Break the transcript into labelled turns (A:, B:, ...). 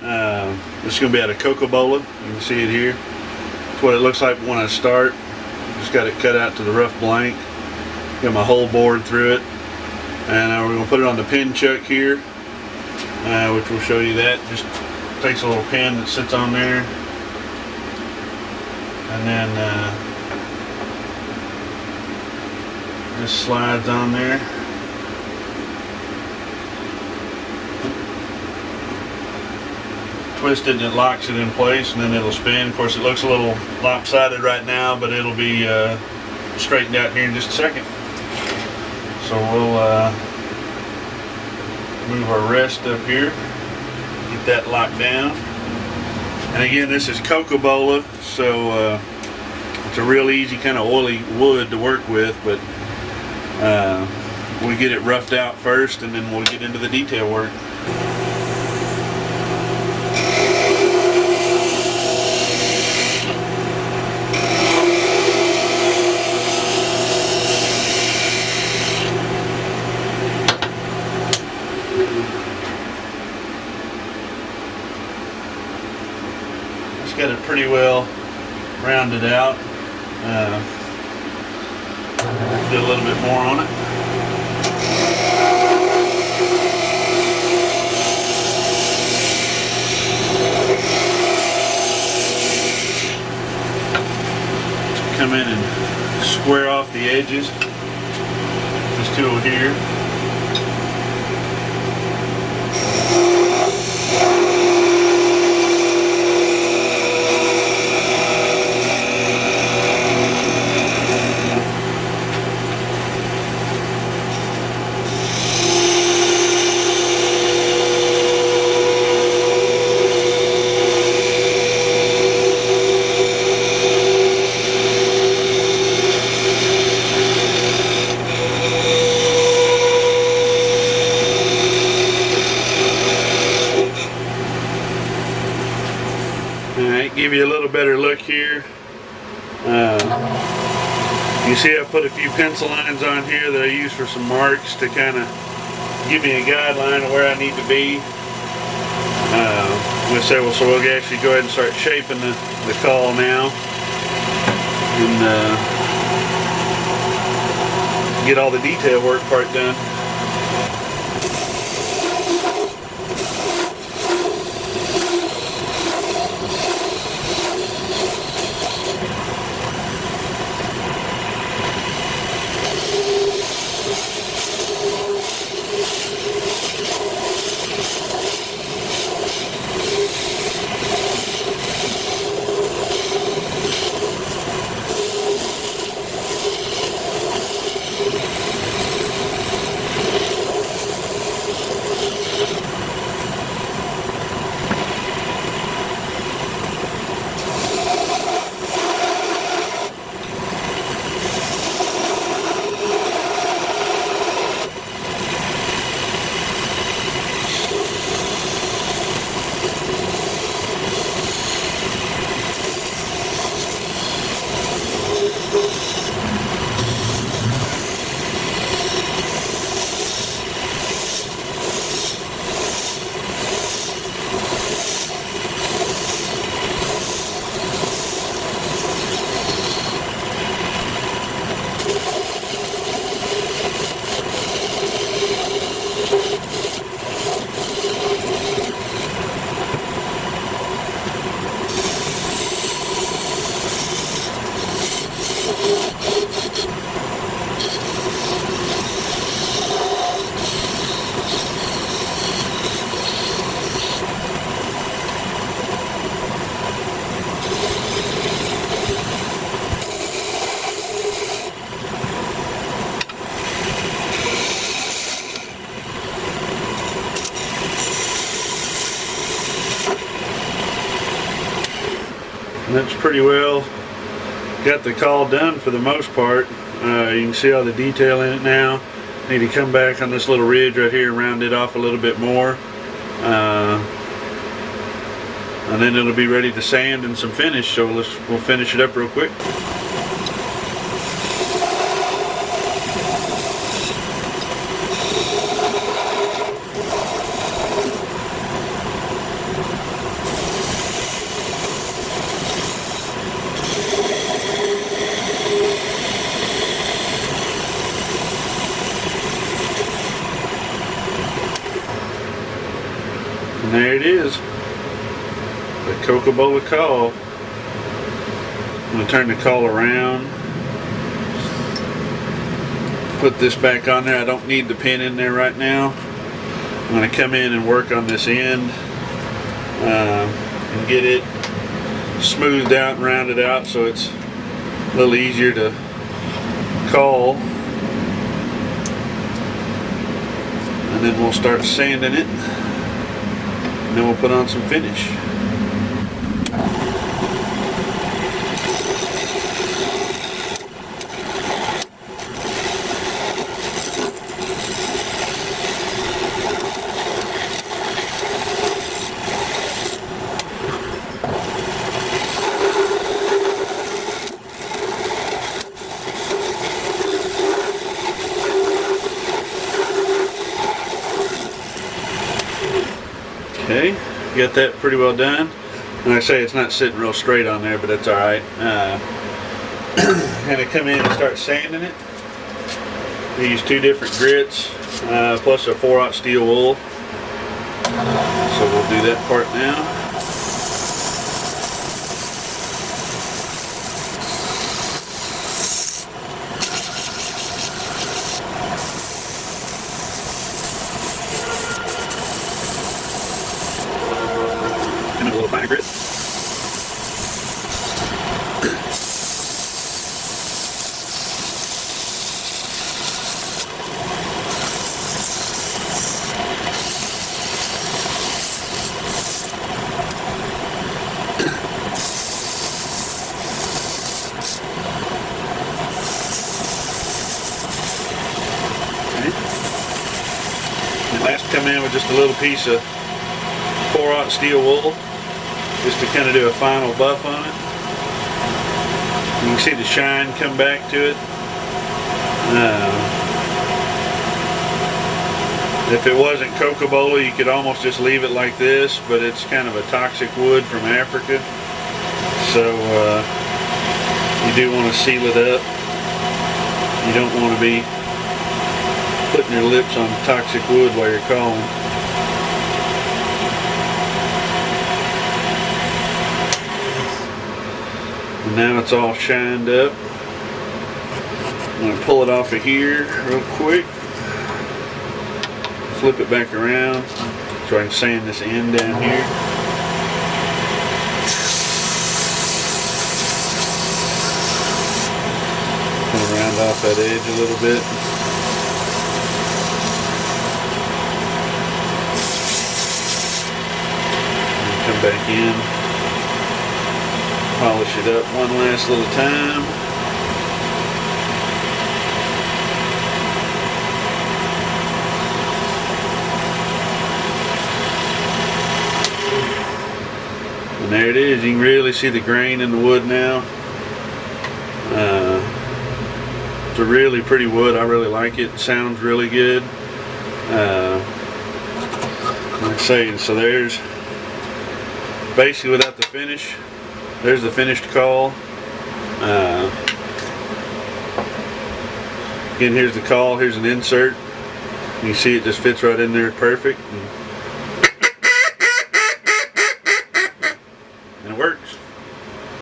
A: This is going to be out of cocobolo. You can see it here. It's what it looks like when I start. Just got it cut out to the rough blank. Got my hole bored through it. And we're going to put it on the pin chuck here, which will show you that. Just takes a little pin that sits on there. And then just slides on there. Twist it and it locks it in place, and then it'll spin. Of course, it looks a little lopsided right now, but it'll be straightened out here in just a second. So we'll move our rest up here, get that locked down. And again, this is cocobolo, so it's a real easy kind of oily wood to work with, but we get it roughed out first, and then we'll get into the detail work. Got it pretty well rounded out. Do a little bit more on it. Come in and square off the edges. This tool here. Alright, give you a little better look here. You see I put a few pencil lines on here that I use for some marks to kind of give me a guideline of where I need to be. So we'll actually go ahead and start shaping the call now, and get all the detail work part done. And that's pretty well got the call done for the most part. You can see all the detail in it now. Need to come back on this little ridge right here and round it off a little bit more. And then it'll be ready to sand and some finish, so we'll finish it up real quick. there it is. The cocobolo call. I'm going to turn the call around. Put this back on there. I don't need the pin in there right now. I'm going to come in and work on this end and get it smoothed out and rounded out so it's a little easier to call. And then we'll start sanding it, and then we'll put on some finish. Okay, got that pretty well done. And like I say, it's not sitting real straight on there, but that's alright. Gonna come in and start sanding it. We use 2 different grits, plus a 4/0 steel wool. So we'll do that part now. And a little finer grit. And last, come in with just a little piece of 4/0 steel wool, just to kind of do a final buff on it. You can see the shine come back to it. If it wasn't cocobolo, you could almost just leave it like this, but it's kind of a toxic wood from Africa, so you do want to seal it up. You don't want to be putting your lips on toxic wood while you're calling. And now it's all shined up. I'm going to pull it off of here real quick. Flip it back around so I can sand this end down here. Kind of round off that edge a little bit. And come back in. Polish it up one last little time. And there it is. You can really see the grain in the wood now. It's a really pretty wood. I really like it. It sounds really good. Like I say, so there's basically without the finish. There's the finished call. Again, here's the call. Here's an insert. You can see it just fits right in there perfect. And it works.